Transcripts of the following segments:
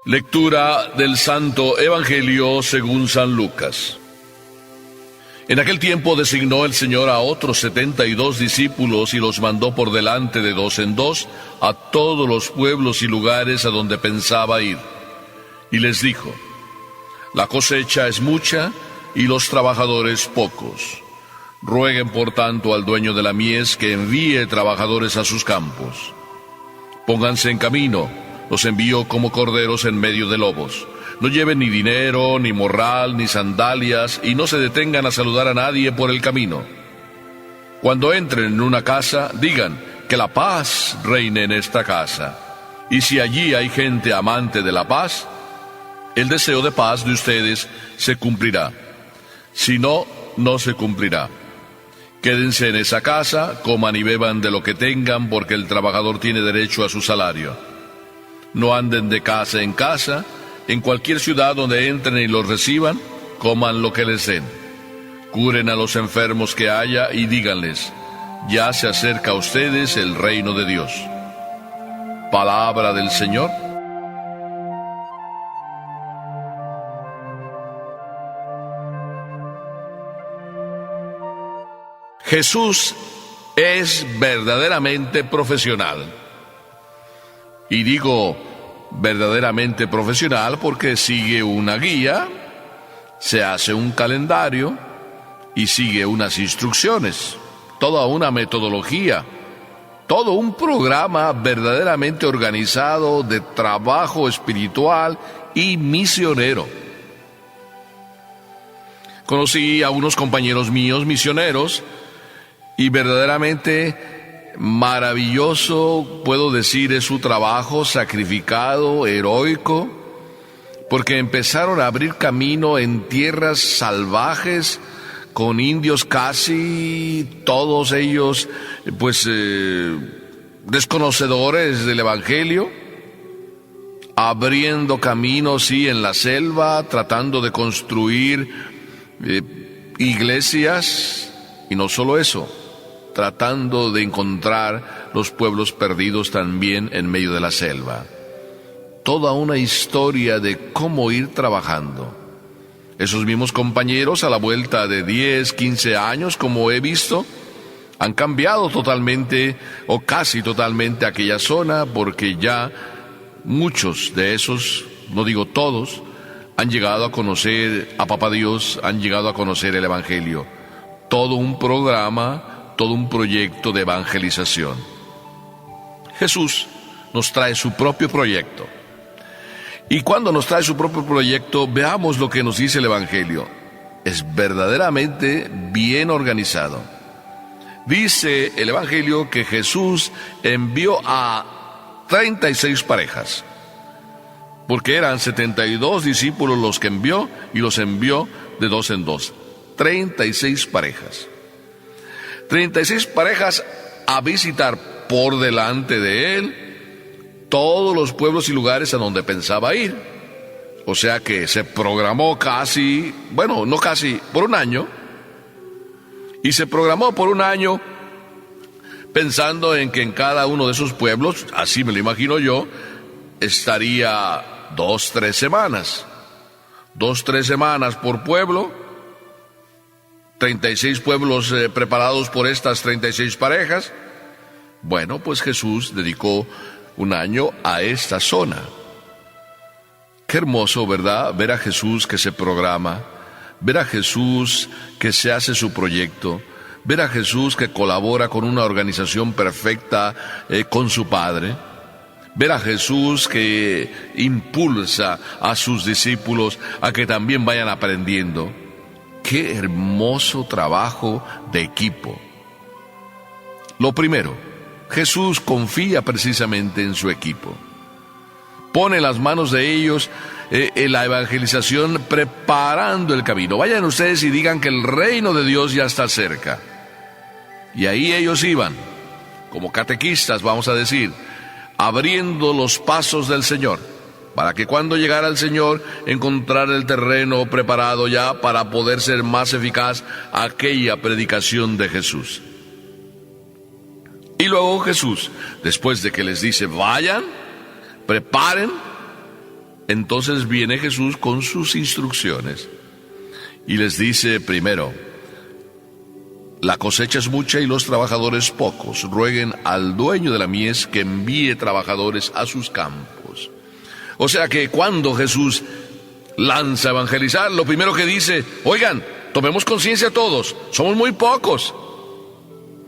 Lectura del Santo Evangelio según San Lucas. En aquel tiempo designó el Señor a otros 72 discípulos y los mandó por delante de dos en dos a todos los pueblos y lugares a donde pensaba ir. Y les dijo: la cosecha es mucha y los trabajadores pocos. Rueguen por tanto al dueño de la mies que envíe trabajadores a sus campos. Pónganse en camino, los envío como corderos en medio de lobos. No lleven ni dinero, ni morral, ni sandalias, y no se detengan a saludar a nadie por el camino. Cuando entren en una casa, digan que la paz reine en esta casa. Y si allí hay gente amante de la paz, el deseo de paz de ustedes se cumplirá. Si no, no se cumplirá. Quédense en esa casa, coman y beban de lo que tengan, porque el trabajador tiene derecho a su salario. No anden de casa en casa. En cualquier ciudad donde entren y los reciban, coman lo que les den. Curen a los enfermos que haya y díganles: ya se acerca a ustedes el reino de Dios. Palabra del Señor. Jesús es verdaderamente profesional. Y digo verdaderamente profesional porque sigue una guía, se hace un calendario y sigue unas instrucciones, toda una metodología, todo un programa verdaderamente organizado de trabajo espiritual y misionero. Conocí a unos compañeros míos misioneros y verdaderamente maravilloso, puedo decir, es su trabajo sacrificado, heroico, porque empezaron a abrir camino en tierras salvajes, con indios casi todos ellos, desconocedores del Evangelio, abriendo caminos, sí, en la selva, tratando de construir iglesias, y no solo eso, tratando de encontrar los pueblos perdidos también en medio de la selva. Toda una historia de cómo ir trabajando. Esos mismos compañeros, a la vuelta de 10, 15 años, como he visto, han cambiado totalmente o casi totalmente aquella zona, porque ya muchos de esos, no digo todos, han llegado a conocer a Papá Dios, han llegado a conocer el Evangelio. Todo un programa, todo un proyecto de evangelización. Jesús nos trae su propio proyecto. Y cuando nos trae su propio proyecto, veamos lo que nos dice el Evangelio. Es verdaderamente bien organizado. Dice el Evangelio que Jesús envió a 36 parejas, porque eran 72 discípulos los que envió, y los envió de dos en dos. 36 parejas. 36 parejas a visitar por delante de él todos los pueblos y lugares a donde pensaba ir. O sea que se programó por un año. Y se programó por un año pensando en que en cada uno de esos pueblos, así me lo imagino yo, estaría 2-3 semanas. 2-3 semanas por pueblo. 36 pueblos preparados por estas 36 parejas. Bueno, pues Jesús dedicó un año a esta zona. Qué hermoso, ¿verdad? Ver a Jesús que se programa, ver a Jesús que se hace su proyecto, ver a Jesús que colabora con una organización perfecta con su Padre, ver a Jesús que impulsa a sus discípulos a que también vayan aprendiendo. Qué hermoso trabajo de equipo. Lo primero, Jesús confía precisamente en su equipo. Pone en las manos de ellos en la evangelización, preparando el camino. Vayan ustedes y digan que el reino de Dios ya está cerca. Y ahí ellos iban, como catequistas, vamos a decir, abriendo los pasos del Señor, para que cuando llegara el Señor, encontrar el terreno preparado ya para poder ser más eficaz aquella predicación de Jesús. Y luego Jesús, después de que les dice, vayan, preparen, Entonces viene Jesús con sus instrucciones y les dice primero: la cosecha es mucha y los trabajadores pocos. Rueguen al dueño de la mies que envíe trabajadores a sus campos. O sea que cuando Jesús lanza a evangelizar, lo primero que dice: oigan, tomemos conciencia todos, somos muy pocos.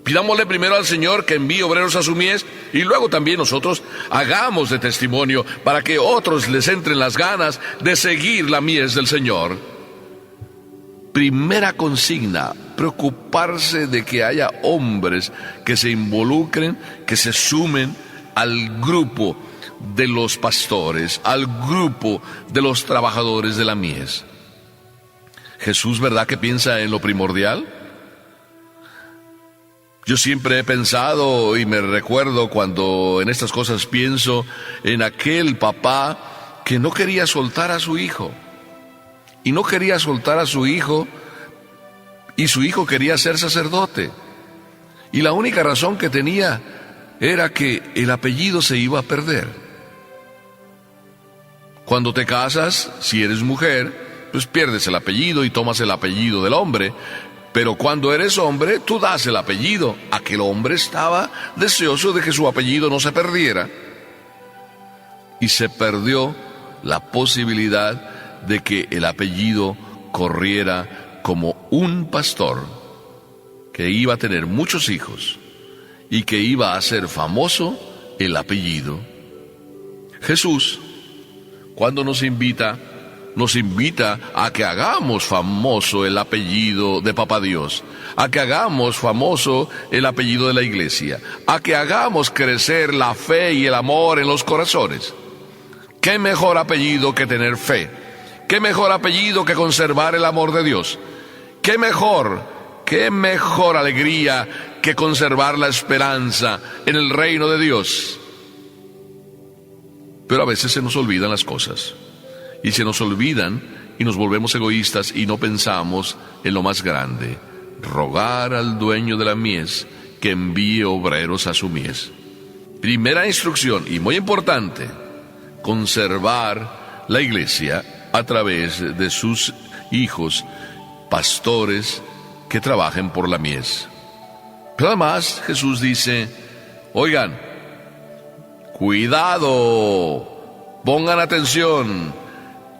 Pidámosle primero al Señor que envíe obreros a su mies y luego también nosotros hagamos de testimonio para que otros les entren las ganas de seguir la mies del Señor. Primera consigna: preocuparse de que haya hombres que se involucren, que se sumen al grupo de los pastores, al grupo de los trabajadores de la mies. Jesús, ¿verdad que piensa en lo primordial? Yo siempre he pensado y me recuerdo cuando en estas cosas pienso en aquel papá que no quería soltar a su hijo. Y no quería soltar a su hijo, y su hijo quería ser sacerdote. Y la única razón que tenía era que el apellido se iba a perder. Cuando te casas, si eres mujer, pues pierdes el apellido y tomas el apellido del hombre. Pero cuando eres hombre, tú das el apellido. Aquel hombre estaba deseoso de que su apellido no se perdiera. Y se perdió la posibilidad de que el apellido corriera como un pastor que iba a tener muchos hijos y que iba a hacer famoso el apellido. Jesús, cuando nos invita a que hagamos famoso el apellido de Papá Dios, a que hagamos famoso el apellido de la iglesia, a que hagamos crecer la fe y el amor en los corazones. ¿Qué mejor apellido que tener fe? ¿Qué mejor apellido que conservar el amor de Dios? ¿Qué mejor alegría que conservar la esperanza en el reino de Dios? Pero a veces se nos olvidan las cosas. Y se nos olvidan y nos volvemos egoístas y no pensamos en lo más grande: rogar al dueño de la mies que envíe obreros a su mies. Primera instrucción, y muy importante: conservar la iglesia a través de sus hijos, pastores que trabajen por la mies. Pero además Jesús dice: oigan, cuidado, pongan atención,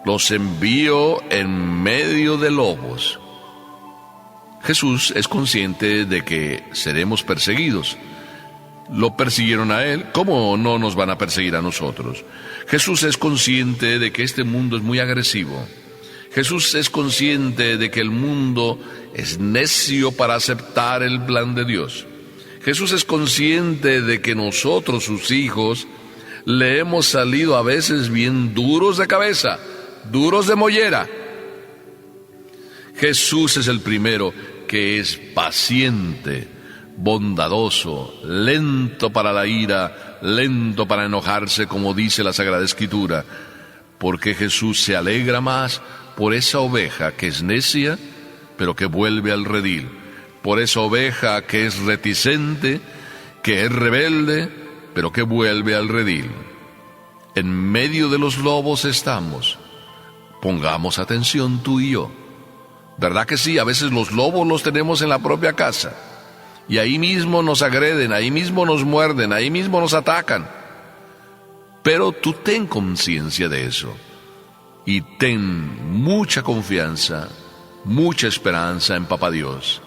los envío en medio de lobos. Jesús es consciente de que seremos perseguidos. Lo persiguieron a él, ¿cómo no nos van a perseguir a nosotros? Jesús es consciente de que este mundo es muy agresivo. Jesús es consciente de que el mundo es necio para aceptar el plan de Dios. Jesús es consciente de que nosotros, sus hijos, le hemos salido a veces bien duros de cabeza, duros de mollera. Jesús es el primero que es paciente, bondadoso, lento para la ira, lento para enojarse, como dice la Sagrada Escritura, porque Jesús se alegra más por esa oveja que es necia, pero que vuelve al redil, por esa oveja que es reticente, que es rebelde, pero que vuelve al redil. En medio de los lobos estamos. Pongamos atención tú y yo. ¿Verdad que sí? A veces los lobos los tenemos en la propia casa. Y ahí mismo nos agreden, ahí mismo nos muerden, ahí mismo nos atacan. Pero tú ten conciencia de eso. Y ten mucha confianza, mucha esperanza en Papá Dios.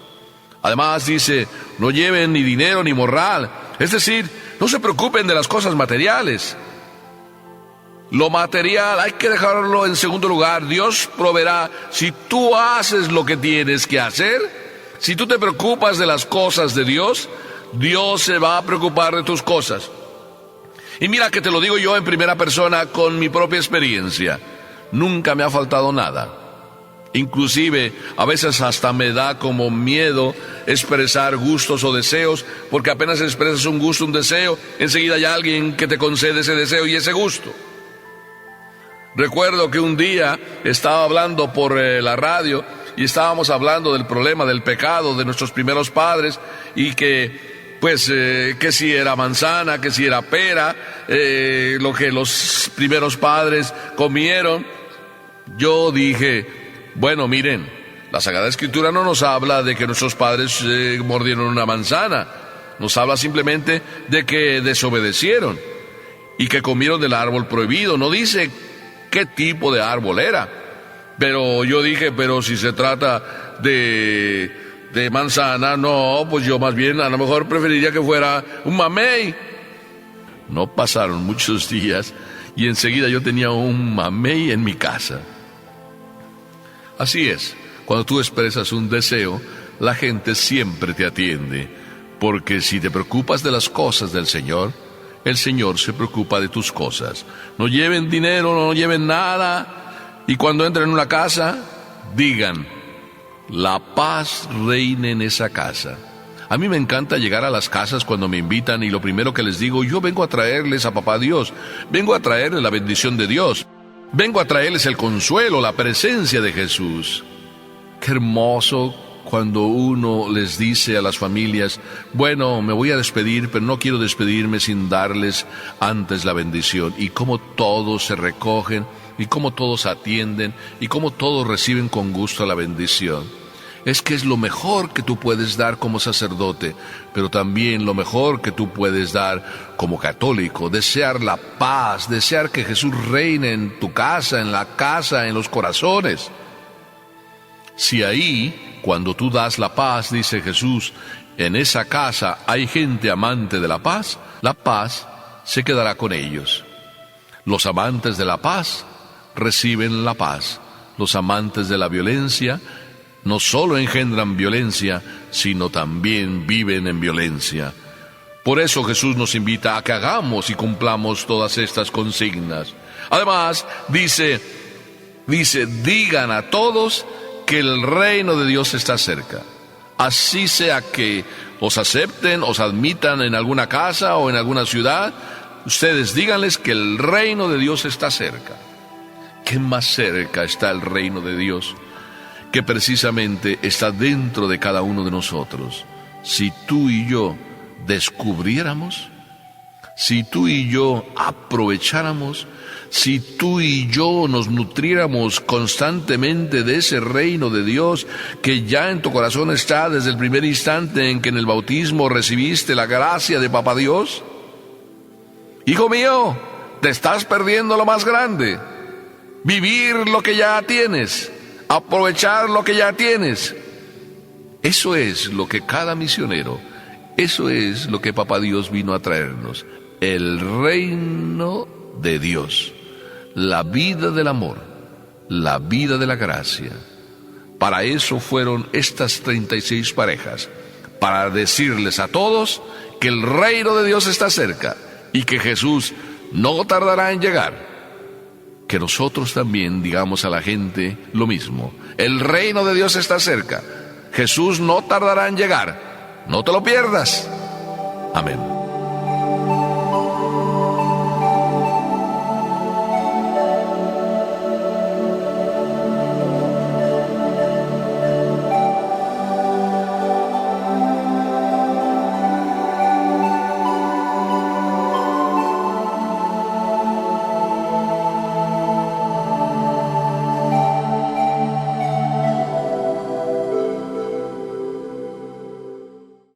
Además dice: no lleven ni dinero ni morral. Es decir, no se preocupen de las cosas materiales. Lo material hay que dejarlo en segundo lugar. Dios proveerá. Si tú haces lo que tienes que hacer, si tú te preocupas de las cosas de Dios, Dios se va a preocupar de tus cosas. Y mira que te lo digo yo en primera persona con mi propia experiencia. Nunca me ha faltado nada. Inclusive a veces hasta me da como miedo expresar gustos o deseos, porque apenas expresas un gusto, un deseo, enseguida hay alguien que te concede ese deseo y ese gusto. Recuerdo que un día estaba hablando por la radio y estábamos hablando del problema del pecado de nuestros primeros padres y que que si era manzana, que si era pera, lo que los primeros padres comieron. Yo dije, bueno, miren, la Sagrada Escritura no nos habla de que nuestros padres mordieron una manzana, nos habla simplemente de que desobedecieron y que comieron del árbol prohibido, no dice qué tipo de árbol era. Pero yo dije, pero si se trata de manzana, no, pues yo más bien a lo mejor preferiría que fuera un mamey. No pasaron muchos días y enseguida yo tenía un mamey en mi casa. Así es, cuando tú expresas un deseo, la gente siempre te atiende, porque si te preocupas de las cosas del Señor, el Señor se preocupa de tus cosas. No lleven dinero, no lleven nada, y cuando entren en una casa, digan, la paz reine en esa casa. A mí me encanta llegar a las casas cuando me invitan y lo primero que les digo, yo vengo a traerles a Papá Dios, vengo a traerles la bendición de Dios, vengo a traerles el consuelo, la presencia de Jesús. Qué hermoso cuando uno les dice a las familias, bueno, me voy a despedir, pero no quiero despedirme sin darles antes la bendición. Y cómo todos se recogen, y cómo todos atienden, y cómo todos reciben con gusto la bendición. Es que es lo mejor que tú puedes dar como sacerdote, pero también lo mejor que tú puedes dar como católico, desear la paz, desear que Jesús reine en tu casa, en la casa, en los corazones. Si ahí, cuando tú das la paz, dice Jesús, en esa casa hay gente amante de la paz se quedará con ellos. Los amantes de la paz reciben la paz. Los amantes de la violencia no solo engendran violencia, sino también viven en violencia. Por eso Jesús nos invita a que hagamos y cumplamos todas estas consignas. Además, dice, digan a todos que el reino de Dios está cerca. Así sea que os acepten, os admitan en alguna casa o en alguna ciudad, ustedes díganles que el reino de Dios está cerca. ¿Qué más cerca está el reino de Dios? Que precisamente está dentro de cada uno de nosotros. Si tú y yo descubriéramos, si tú y yo aprovecháramos, si tú y yo nos nutriéramos constantemente de ese reino de Dios que ya en tu corazón está desde el primer instante en que en el bautismo recibiste la gracia de Papá Dios, hijo mío, te estás perdiendo lo más grande. Vivir lo que ya tienes, aprovechar lo que ya tienes. Eso es lo que cada misionero, eso es lo que Papá Dios vino a traernos. El reino de Dios, la vida del amor, la vida de la gracia. Para eso fueron estas 36 parejas, para decirles a todos que el reino de Dios está cerca y que Jesús no tardará en llegar. Que nosotros también digamos a la gente lo mismo. El reino de Dios está cerca. Jesús no tardará en llegar. No te lo pierdas. Amén.